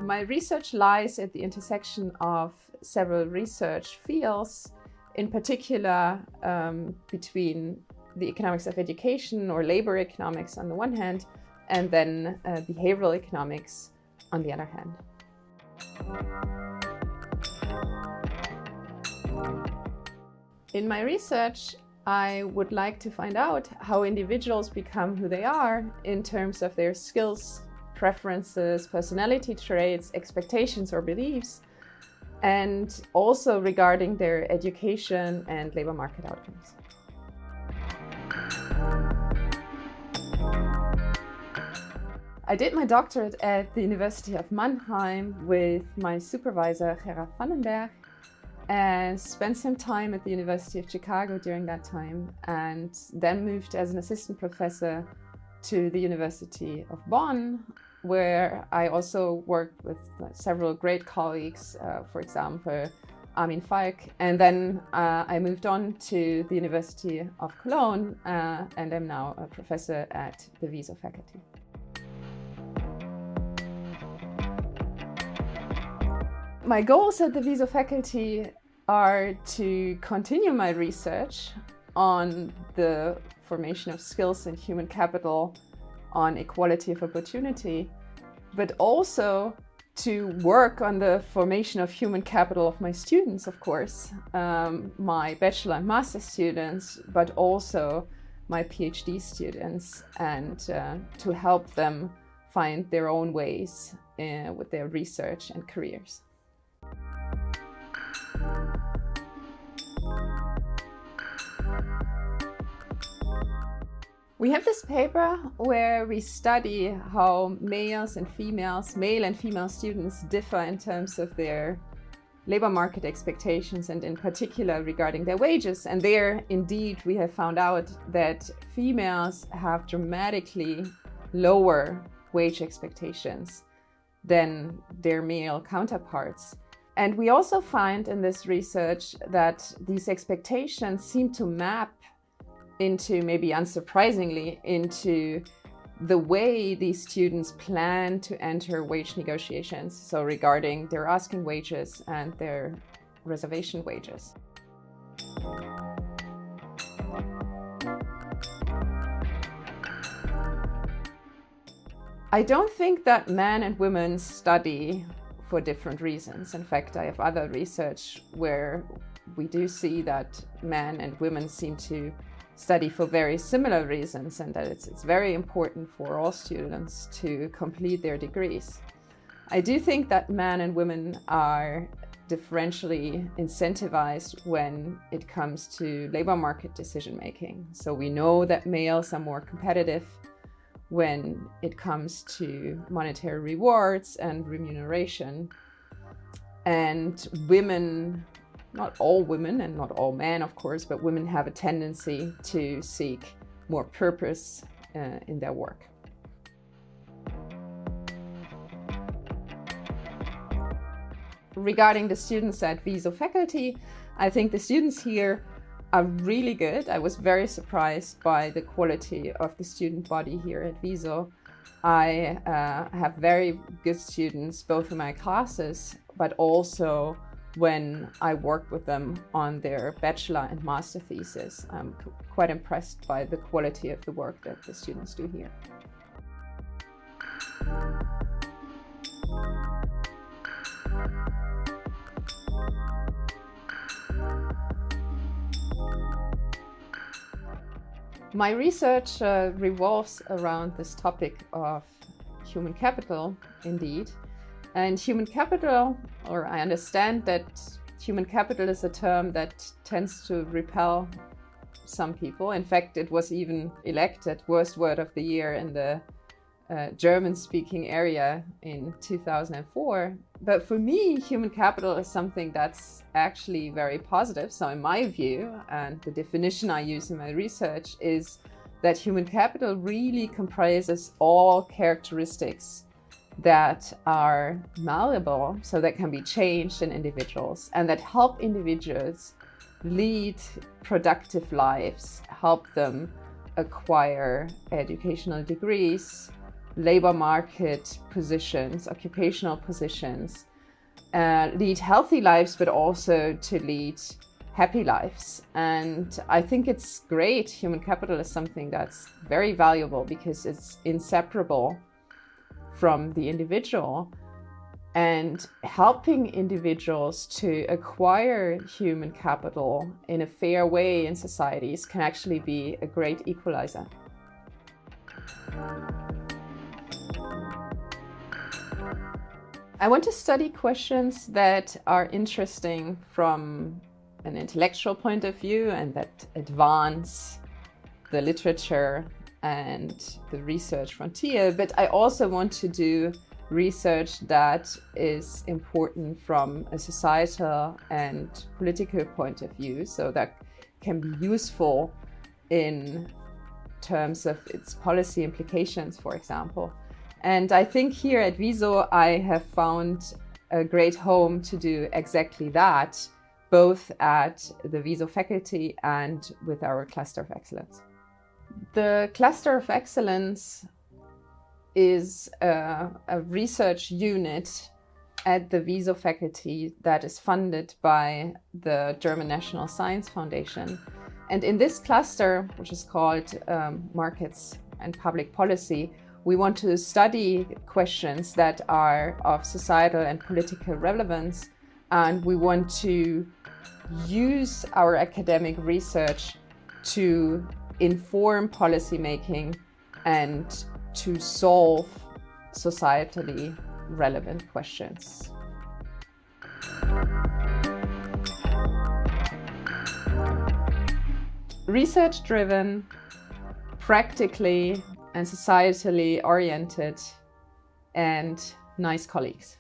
My research lies at the intersection of several research fields, in particular between the economics of education or labor economics on the one hand, and then behavioral economics on the other hand. In my research, I would like to find out how individuals become who they are in terms of their skills, preferences, personality traits, expectations or beliefs, and also regarding their education and labor market outcomes. I did my doctorate at the University of Mannheim with my supervisor, Gerard Vandenberg, and spent some time at the University of Chicago during that time, and then moved as an assistant professor to the University of Bonn, where I also worked with several great colleagues, for example, Armin Falk. And then I moved on to the University of Cologne and am now a professor at the WiSo faculty. My goals at the WiSo faculty are to continue my research on the formation of skills and human capital, on equality of opportunity, but also to work on the formation of human capital of my students, of course, my bachelor and master students, but also my PhD students, and to help them find their own ways with their research and careers. We have this paper where we study how male and female students differ in terms of their labor market expectations, and in particular regarding their wages. And there, indeed, we have found out that females have dramatically lower wage expectations than their male counterparts. And we also find in this research that these expectations seem to map into, maybe unsurprisingly, into the way these students plan to enter wage negotiations, so regarding their asking wages and their reservation wages. I don't think that men and women study for different reasons. In fact, I have other research where we do see that men and women seem to study for very similar reasons, and that it's very important for all students to complete their degrees. I do think that men and women are differentially incentivized when it comes to labor market decision making. So we know that males are more competitive when it comes to monetary rewards and remuneration, and women, not all women and not all men, of course, but women have a tendency to seek more purpose in their work. Regarding the students at WiSo faculty, I think the students here are really good. I was very surprised by the quality of the student body here at WiSo. I have very good students, both in my classes, but also when I work with them on their bachelor and master thesis. I'm quite impressed by the quality of the work that the students do here. My research revolves around this topic of human capital, indeed. And human capital, or I understand that human capital is a term that tends to repel some people. In fact, it was even elected worst word of the year in the German-speaking area in 2004. But for me, human capital is something that's actually very positive. So in my view, and the definition I use in my research, is that human capital really comprises all characteristics that are malleable, so that can be changed in individuals, and that help individuals lead productive lives, help them acquire educational degrees, labor market positions, occupational positions, lead healthy lives, but also to lead happy lives. And I think it's great. Human capital is something that's very valuable because it's inseparable from the individual, and helping individuals to acquire human capital in a fair way in societies can actually be a great equalizer. I want to study questions that are interesting from an intellectual point of view and that advance the literature and the research frontier, but I also want to do research that is important from a societal and political point of view, so that can be useful in terms of its policy implications, for example. And I think here at WiSo I have found a great home to do exactly that, both at the WiSo faculty and with our Cluster of Excellence. The Cluster of Excellence is a research unit at the WiSo faculty that is funded by the German National Science Foundation. And in this cluster, which is called Markets and Public Policy, we want to study questions that are of societal and political relevance, and we want to use our academic research to inform policymaking and to solve societally relevant questions. Research-driven, practically and societally oriented, and nice colleagues.